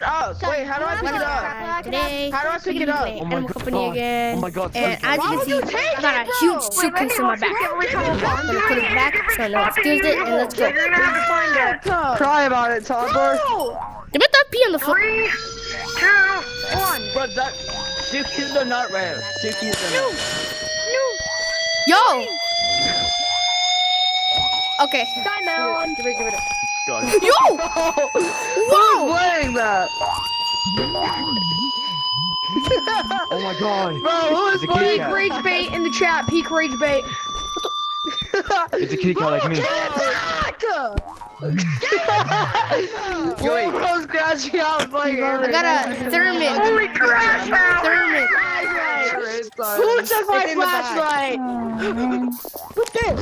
up? Wait, how do I pick it up? Today, How do I pick it up? Animal Company again. Oh my god. And as you can see, I got a huge suitcase on my back. I'm gonna put it back so no one steals it, and let's go. Cry about it, toddler. You bet that pee on the floor. 3, 2, 1. Bro, that suitcases are not rare. Suitcases are not. Yo. Okay. Timeout. Give it. God. Yo. Who's playing that? Oh my god. Bro, who is It's a playing? kitty Peak cat. rage bait in the chat. Peak rage bait. It's a kitty cat like me. Wait, bro's crashing out like I got a thermit. Holy crap! Thermit. Who took my flashlight? What's this?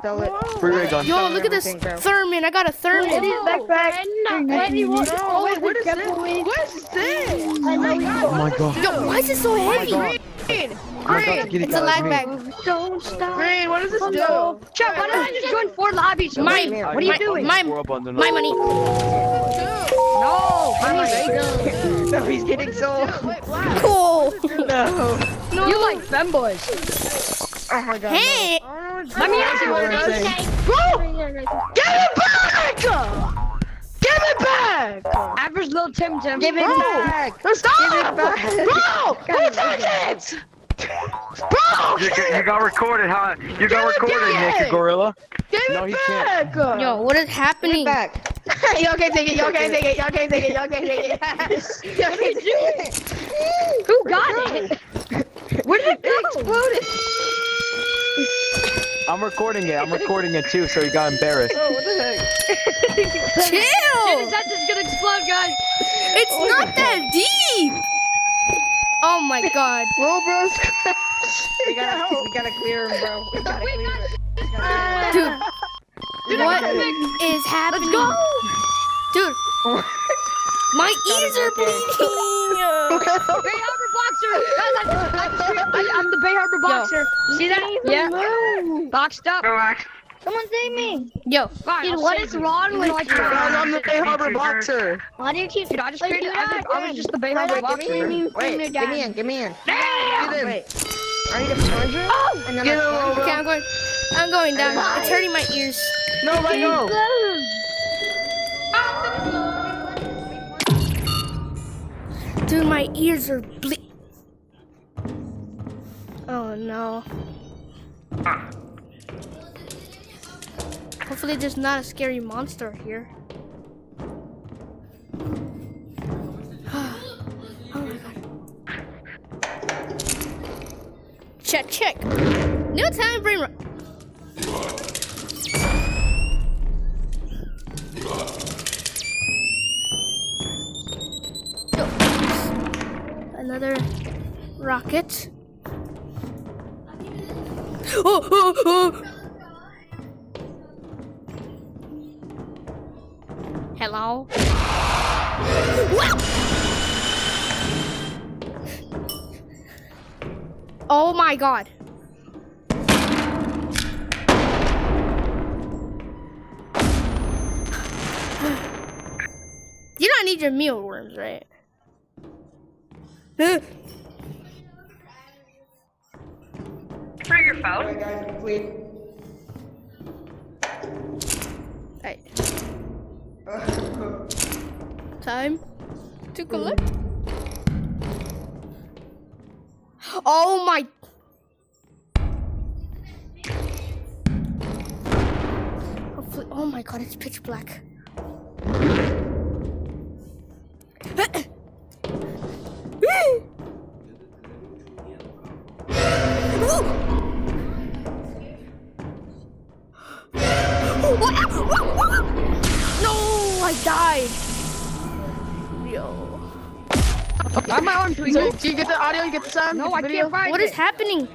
Sell it. Free ray gun. Yo, look at this thermit. I got a thermit. Backpack. Oh, wait, what is this? What is this? Oh my god. Yo, why is it so heavy? Oh my god, the kitty It's a cat lag like me. bag. Don't stop. Green, what does this do? Chat, why don't I just join 4 lobbies? Mine. What are you doing? My money. No. No, he's getting so. Cool. No. You like femboys. Oh my god. Hey. Let me ask you Bro, one thing. give it back! Give it back! Average little Tim Tim. Give it back! Stop! Give it back! Bro! Who took it? Bro! You got recorded, huh? You got recorded, Naked Gorilla. Give No, it he back! Yo, what is Give it happening? back. Y'all can't take it, y'all can't take it, y'all can't take it, y'all can't take it. Y'all can't take it. Who got it? Where did it go? Exploded. I'm recording it too, so he got embarrassed. Oh, what the heck? Chill. His head is gonna explode, guys. It's not that deep. Oh my god. Whoa, bro's crashed. We gotta clear him, bro. We gotta clear him. Dude, what is happening? Let's go. Dude, my ears are bleeding. Bay Harbor Boxer. Guys, I'm the Bay Harbor Boxer. See that? Yeah. Boxed up. Someone save me! Yo, Fine, Dude, I'll what save is you. wrong with Guys, I'm the Bay Harbor boxer. Why do you keep? Dude, I just Wait, created. do that I was just the Bay Harbor Boxer. Wait, give me in. Damn. Get in. Wait. I need a plunger. Oh! And then Get a in, plunger. okay, I'm going down. It's hurting my ears. No, let go. Dude, my ears are bleeding. Oh no. Hopefully there's not a scary monster here. Oh my god. Check. New time brain rot. Yo. Another rocket. Oh. Hello? Wow! Oh my god. You don't need your mealworms, right? Bring your phone. Right. Time to collect. Oh my. Hopefully, oh my god, it's pitch black. No, I died. Yo. Why am I on So, do you get the audio? You get the sound? No, Get the I video? can't find What it. is happening?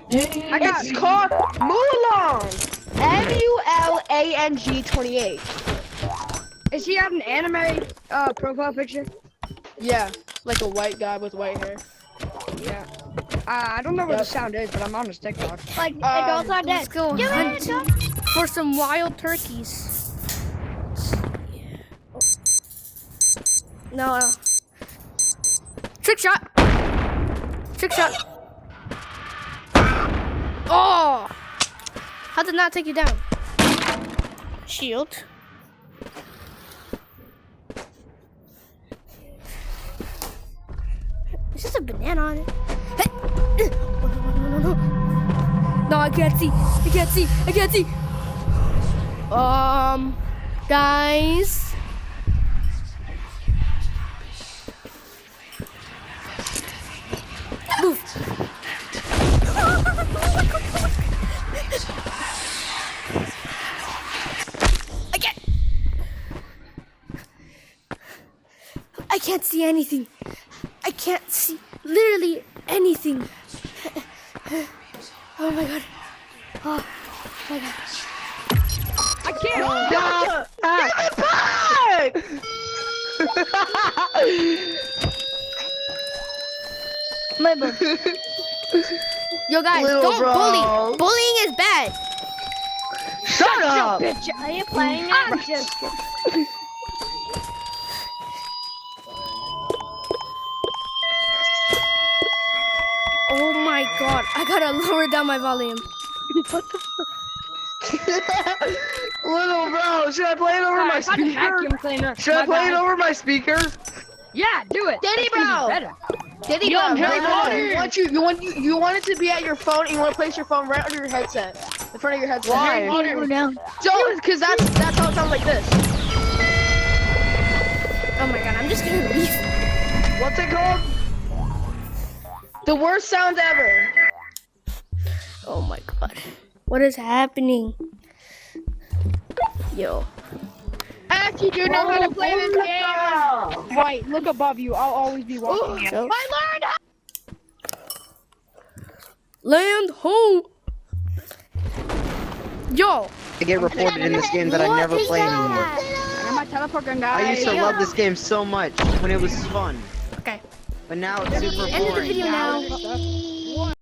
I got It's called Mulan. MULANG 28. Is he have an anime profile picture? Yeah, like a white guy with white hair. Yeah. I don't know where the sound is, but I'm on his TikTok. Like, it goes like Let's that. go Give hunt it a for some wild turkeys. No, Trick shot. Trick shot. Oh! How did not take you down? Shield. Is this a banana on it? Hey. No. No, I can't see. I can't see. I can't see. Guys. Move. I can't see anything. I can't see literally anything. Oh my god. Oh my god. I can't. My bad. Yo guys, Little don't bro. bully. Bullying is bad. Shut up! Bitch. Are you playing it? I'm just kidding. Oh my god. I gotta lower down my volume. Little bro, should I play it over my Alright, fucking speaker? vacuum cleaner. Should I My play it bad. over my speaker? Yeah, do it. Daddy, That's gonna bro. be better. Diddy, Yo, I'm Harry Potter. You want it to be at your phone, and you want to place your phone right under your headset, in front of your headset. Why? Go down. Because that's how it sounds like this. Oh my god, I'm just gonna leave. What's it called? The worst sound ever. Oh my god. What is happening? Yo. I actually do know how to play this game. Right, look above you. I'll always be watching you. So, I learned how. land home. Yo. I get reported in this game that I never play anymore. I'm a teleport gun guy. I used to love this game so much when it was fun, Okay. but now it's super End of the boring. video now.